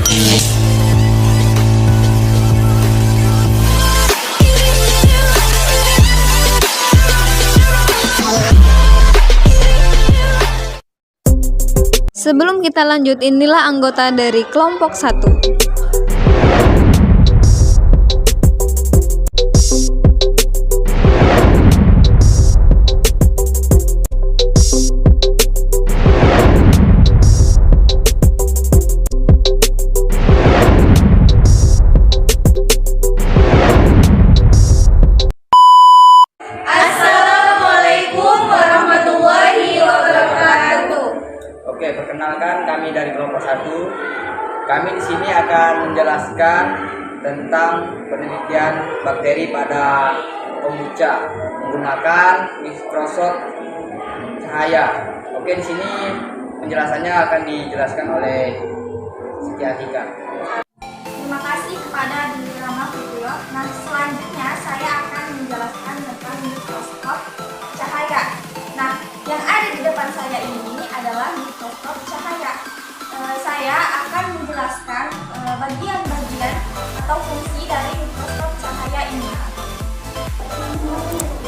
Sebelum kita lanjut, inilah anggota dari kelompok 1. Oke, perkenalkan kami dari kelompok 1. Kami di sini akan menjelaskan tentang penelitian bakteri pada kombucha menggunakan mikroskop cahaya. Oke, di sini penjelasannya akan dijelaskan oleh Siti Atika. Terima kasih kepada Dini Rama Putrio. Nah, selanjutnya saya akan menjelaskan tentang mikroskop cahaya. Nah, yang ada di depan saya ini adalah mikroskop cahaya. Saya akan menjelaskan bagian-bagian atau fungsi dari mikroskop cahaya ini.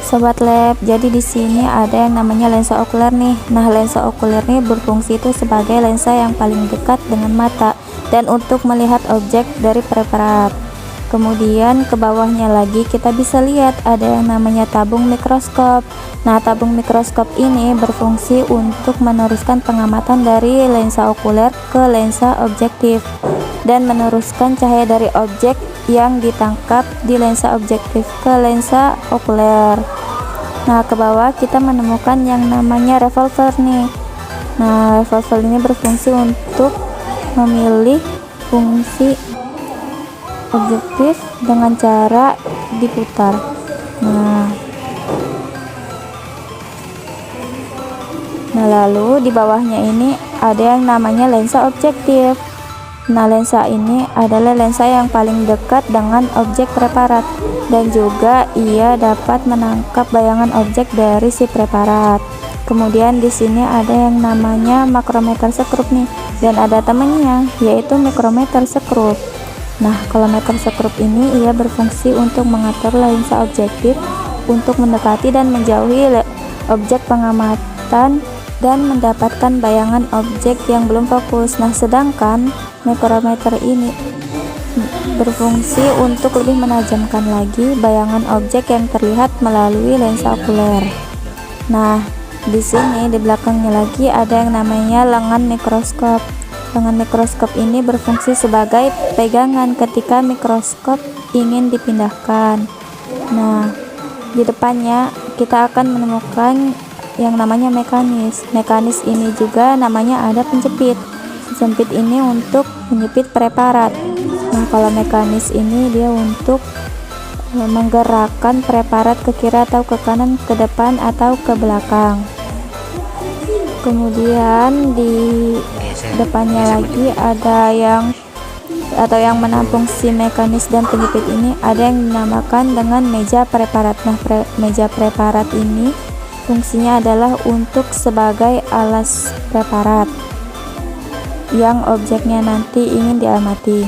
Sobat Lab, jadi di sini ada yang namanya lensa okuler nih. Nah, lensa okuler ini berfungsi itu sebagai lensa yang paling dekat dengan mata dan untuk melihat objek dari preparat. Kemudian ke bawahnya lagi kita bisa lihat ada yang namanya tabung mikroskop. Nah, tabung mikroskop ini berfungsi untuk meneruskan pengamatan dari lensa okuler ke lensa objektif dan meneruskan cahaya dari objek yang ditangkap di lensa objektif ke lensa okuler. Nah, ke bawah kita menemukan yang namanya revolver nih. Nah, revolver ini berfungsi untuk memilih fungsi objektif dengan cara diputar. Nah, lalu di bawahnya ini ada yang namanya lensa objektif. Nah, lensa ini adalah lensa yang paling dekat dengan objek preparat dan juga ia dapat menangkap bayangan objek dari si preparat. Kemudian di sini ada yang namanya makrometer sekrup nih, dan ada temannya yaitu mikrometer sekrup. Nah, kalau meter sekrup ini ia berfungsi untuk mengatur lensa objektif untuk mendekati dan menjauhi objek pengamatan dan mendapatkan bayangan objek yang belum fokus. Nah, sedangkan mikrometer ini berfungsi untuk lebih menajamkan lagi bayangan objek yang terlihat melalui lensa okuler. Nah, di sini di belakangnya lagi ada yang namanya lengan mikroskop. Lengan mikroskop ini berfungsi sebagai pegangan ketika mikroskop ingin dipindahkan. Nah, di depannya kita akan menemukan yang namanya mekanis. Mekanis ini juga namanya ada penjepit. Penjepit ini untuk menjepit preparat. Nah, kalau mekanis ini dia untuk menggerakkan preparat ke kiri atau ke kanan, ke depan atau ke belakang. Kemudian di depannya lagi ada yang menampung si mekanis dan penjepit ini ada yang dinamakan dengan meja preparat. Nah, meja preparat ini fungsinya adalah untuk sebagai alas preparat yang objeknya nanti ingin diamati.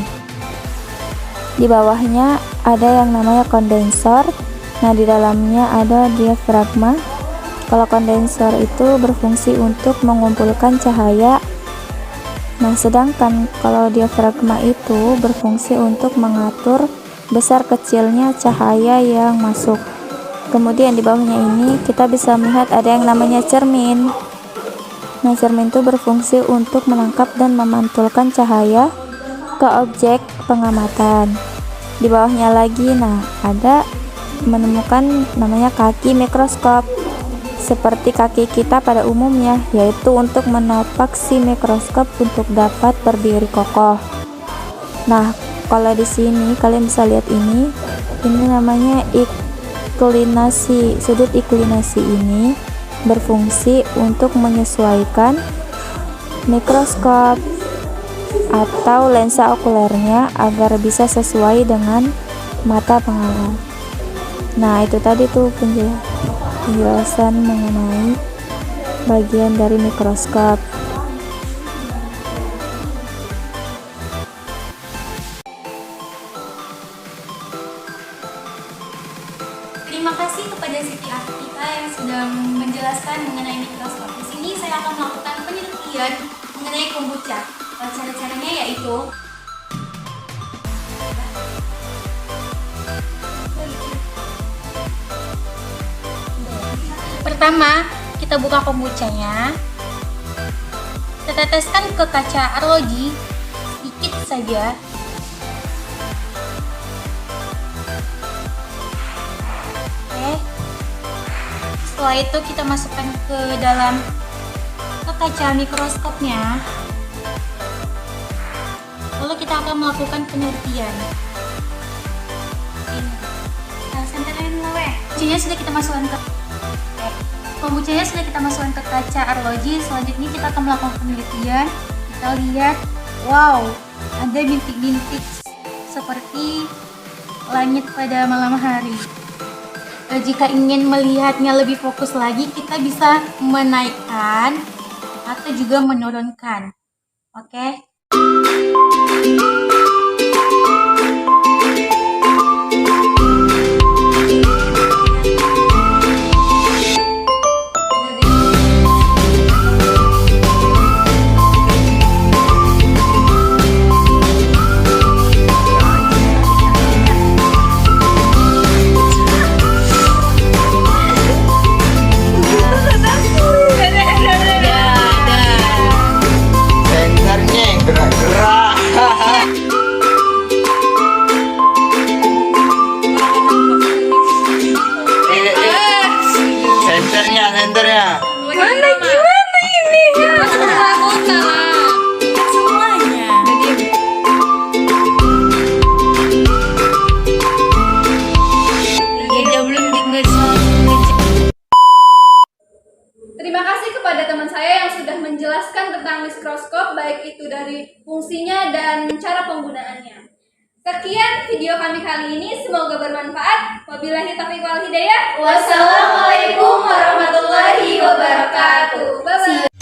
Di bawahnya ada yang namanya kondensor. Nah, di dalamnya ada diafragma. Kalau kondensor itu berfungsi untuk mengumpulkan cahaya. Nah, sedangkan kalau diafragma itu berfungsi untuk mengatur besar kecilnya cahaya yang masuk. Kemudian di bawahnya ini kita bisa melihat ada yang namanya cermin. Nah, cermin itu berfungsi untuk menangkap dan memantulkan cahaya ke objek pengamatan. Di bawahnya lagi, nah, ada menemukan namanya kaki mikroskop. Seperti kaki kita pada umumnya, yaitu untuk menopak si mikroskop untuk dapat berdiri kokoh. Nah, kalau di sini kalian bisa lihat ini namanya inklinasi. Sudut inklinasi ini berfungsi untuk menyesuaikan mikroskop atau lensa okulernya agar bisa sesuai dengan mata pengamatan. Nah, itu tadi tuh penjelasan mengenai bagian dari mikroskop. menjelaskan mengenai mikroskop. Di sini saya akan melakukan penelitian mengenai kombucha. Cara-caranya yaitu pertama, kita buka kombuchanya. Kita teteskan ke kaca arloji sedikit saja. Oke. Setelah itu kita masukkan ke dalam kaca mikroskopnya. Lalu kita akan melakukan penelitian. Kombuchanya sudah kita masukkan ke kaca arloji. Selanjutnya kita akan melakukan penelitian. Kita lihat, wow, ada bintik-bintik seperti langit pada malam hari. Jika ingin melihatnya lebih fokus lagi, kita bisa menaikkan atau juga menurunkan. Oke. Senternya yang gerak-gerak. Senternya. Mana gimana ini? Semuanya. Terima kasih kepada teman saya yang sudah menjelaskan tentang mikroskop, baik itu dari fungsinya dan cara penggunaannya. Sekian video kami kali ini, semoga bermanfaat. Wabillahi taufiq wal hidayah. Wassalamualaikum warahmatullahi wabarakatuh. Bye bye.